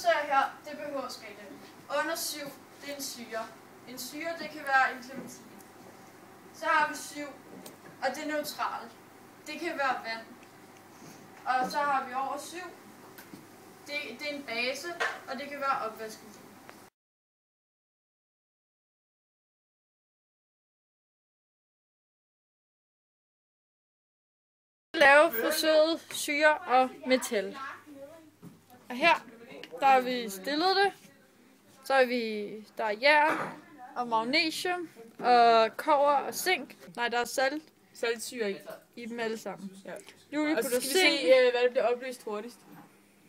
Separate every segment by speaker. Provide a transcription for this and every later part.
Speaker 1: ser her, det er pH-skalaen. Under 7, det er en syre. En syre, det kan være en clementin. Så har vi 7, og det er neutralt. Det kan være vand. Og så har vi over 7. Det er en base, og det kan være opvaskemiddel. Lave forsøget syre og metal. Og her, der har vi stillet det. Så er der er jern og magnesium og kobber og zink. Nej, der er saltsyre i dem alle sammen. Ja. Julie
Speaker 2: og så skal vi se, hvad der bliver opløst hurtigst.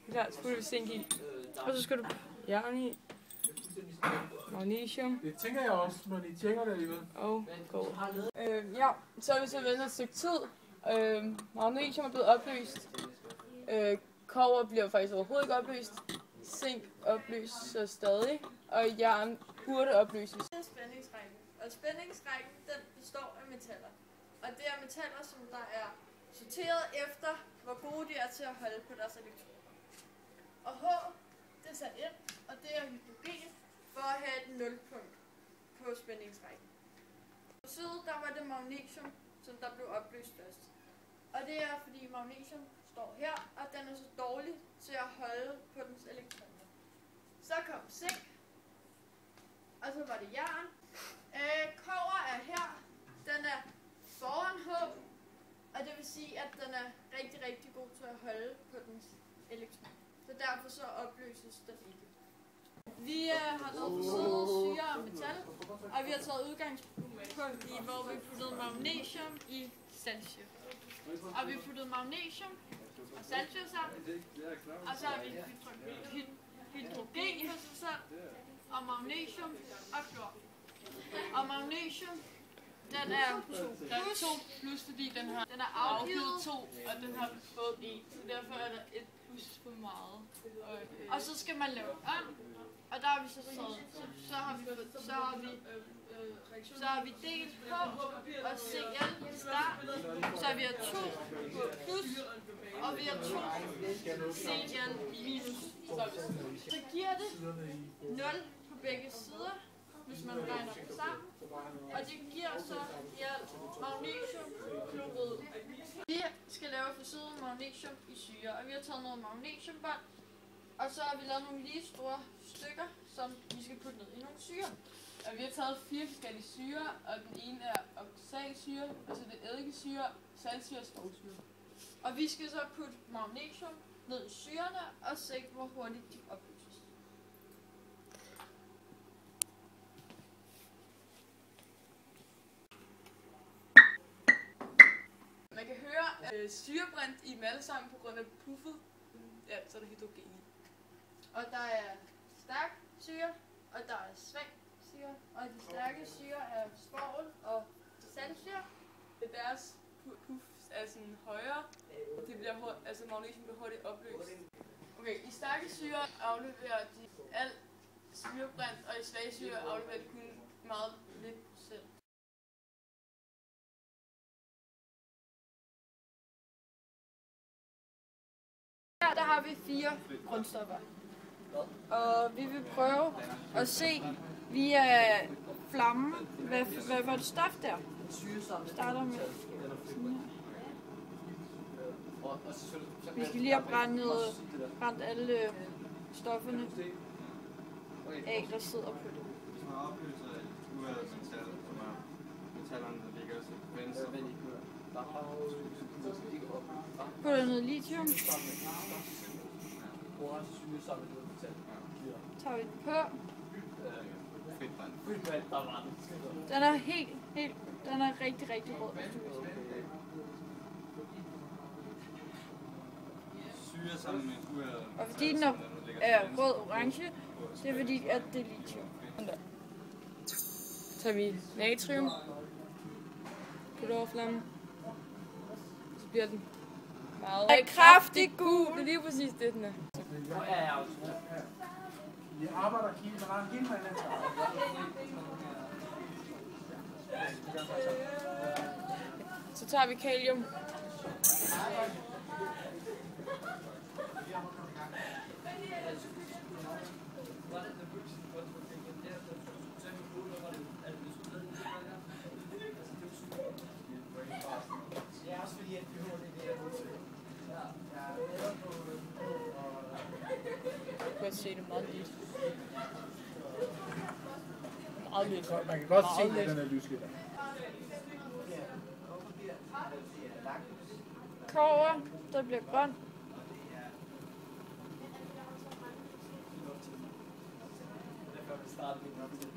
Speaker 2: Her, så putter vi zink i.
Speaker 1: Og så skal du
Speaker 2: jern i. Magnesium.
Speaker 3: Det tænker jeg også, men I tjekker det alligevel.
Speaker 2: Og kobber. Ja, så har vi så ventet et stykke tid. Magnesium er blevet opløst. Kobber bliver faktisk overhovedet ikke opløst. Zink opløses stadig. Og jern burde opløses.
Speaker 1: Det er spændingsrækken. Og spændingsrækken, den består af metaller. Og det er metaller, som der er sorteret efter, hvor gode de er til at holde på deres elektroner. Og H, det er sat ind, og det er hydrogen for at have et nulpunkt på spændingsrækken. På siden, der var det magnesium, som der blev opløst først. Og det er fordi magnesium står her, og den er så dårlig til at holde på dens elektroner. Så kom zink, og så var det jern. Kobber er her, den er foran H, og det vil sige, at den er rigtig, rigtig god til at holde på dens elektroner. Så derfor så opløses den ikke. Vi har lavet forsøget syre og metal, og vi har taget udgangspunkt i, hvor vi puttede magnesium i saltsyre. Og vi puttede magnesium og saltsyre sammen, og så har vi hydrogen på sig selv, og magnesium og klor. Og magnesium, den er 2 plus, fordi den er afgivet 2, og den har fået 1, så derfor er der 1 plus for meget. Og så skal man lave om, og der har vi så har vi delt H og Cl i starten, så vi har 2 plus, og vi har 2 Cl minus. Så giver det 0 på begge sider, hvis man regner dem sammen, og det giver så i alt magnesiumklorid. Vi skal lave forsøget magnesium i syre, og vi har taget noget magnesiumbånd, og så har vi lavet nogle lige store stykker, som vi skal putte ned i nogle syre.
Speaker 2: Og vi har taget 4 forskellige syre, og den ene er oxalsyre, og så er det eddikesyre, saltsyre og svovlsyre.
Speaker 1: Og vi skal så putte magnesium ned i syrerne og se, hvor hurtigt de opløses.
Speaker 2: Man kan høre syrebrint i dem alle sammen på grund af puffet. Ja, så er der hydrogen i.
Speaker 1: Og der er stærk syre, og der er svag syre, og de stærke syre er svovl og saltsyre.
Speaker 2: Deres puff er sådan højere, det bliver altså magnesium bliver hurtigt opløst. Okay, i stærke syre afleverer de alt syrebrint, og i svage syre afleverer de kun meget lidt procent.
Speaker 1: Her der har vi 4 grundstoffer. Og vi vil prøve at se via flammen, hvad for et stof der. Starter med. Vi skal lige have brændt alle stofferne af, der sidder på det. Putter noget lithium. Tager vi den på. Den er den er rigtig, rigtig rød. Og fordi den er rød-orange, det er fordi, at det er lithium.
Speaker 2: Så tager vi natrium. Putter over flammen. Så bliver den meget kraftig gul. Det er lige præcis det, den er.
Speaker 3: Vi arbejder hele vejen.
Speaker 2: Så tager vi kalium. godt se det meget lidt. Meget lidt.
Speaker 3: Så man kan godt se,
Speaker 2: Meget
Speaker 3: at den er lysskilter.
Speaker 1: Kover, der bliver grøn.
Speaker 4: Derfor startede vi op til.